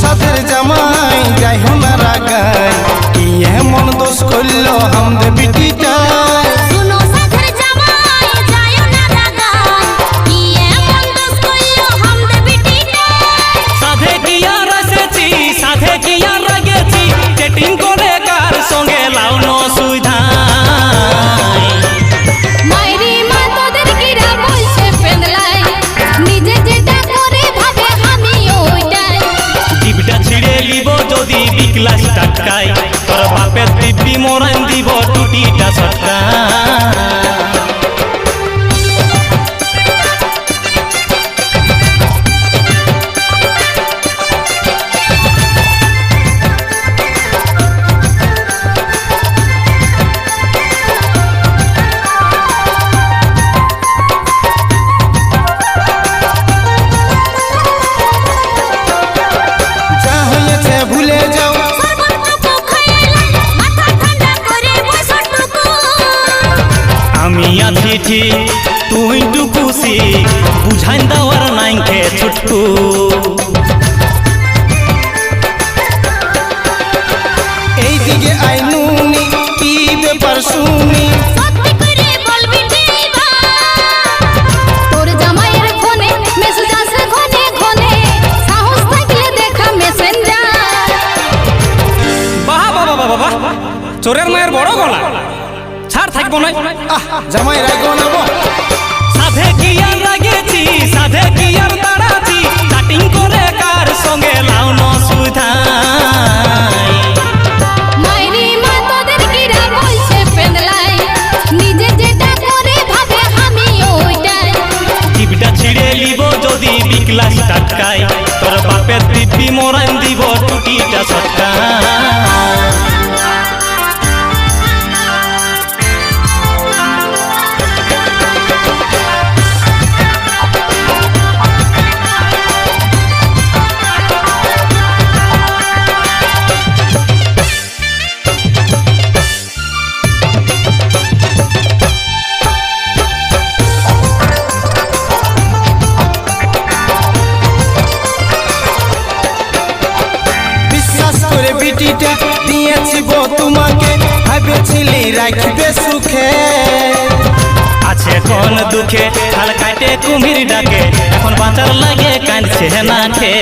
সাথের জামাই যাই না রাগাই কি এমন দোষ করলো হামদে বিটিটা শুনো সাথের জামাই যাই না রাগাই কি এমন দোষ করলো হামদে বিটিটা সাথে কি আর এসেছি সাথে কি আর রাগেছি চেটিং করে কার সঙ্গে লাও ন সুবিধা মাইরি মা তোদের কিরা বলছে পেন্দলাই নিজে যেটা করে ভাবে আমি ওইটাই টিপটা ছিড়ে লিব যদি বিক্লাস টাটকাই তোর বাপের দিব্যি মোরান দিব টুটিটা সটকা যা হয়েছে ভুলে যাও সর্বটুকু খাইলাই মাথা ঠান্ডা করে বসটুকু আমি আছি ঠিক তুই টুকুসি বুঝাই দেওয়ার নাইকে ছুটকু এইদিকে আইনুনি কি ব্যাপার শুনি সত্যি করে বলবি দিবা তোর জামাইয়ের ফোনে মেসেজ আসে ঘনে ঘনে সাহস থাকলে দেখা মেসেঞ্জার বাহ বাবা বাবা বাবা চোরের মায়ের বড় গলা ছাড় থাকবো না জামাই রাগো না বল সাধে কি আর লাগেছি সাধে কি আর দাঁড়াছি চাটিং করে কার সঙ্গে লাও ন সুবিধা মাইরি মা তোদের কিরা বলছে পেন্দলাই নিজে যেটা করে ভাবে আমি ওইটাই টিপটা ছিড়ে লিব যদি বিক্লাস টাটকাই তোর বাপের দিব্যি মোরান দিব টুটিটা সটকা বিশ্বাস করে বিটিটা দিয়েছি গো তোমাকে ভেবেছিলি রাখবে সুখে আছে কোন দুঃখে খাল কাটে কুমির ডাকে এখন বাঁচার লাগে কাঁদছে না খে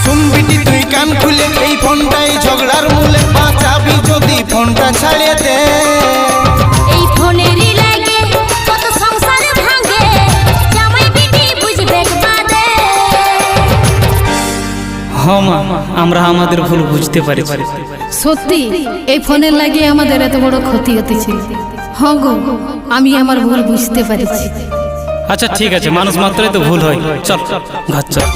শুনবিটি তুই কান খুলে এই ফোনটাই ঝগড়ার মূলে বাঁচাবি যদি ফোনটা ছাড়িয়ে দে এই ফোনেরই লাগে কত সংসার ভাঙে জামাই বিটি বুঝবে বাদে আমরা আমাদের ভুল বুঝতে পারছি সত্যি এই ফোনের লাগিয়ে আমাদের এত বড় ক্ষতি হতেছে। হ্যাঁ গো, আমি আমার ভুল বুঝতে পারছি। আচ্ছা ঠিক আছে, মানুষ মাত্রই তো ভুল হয়। চল ঘর চল।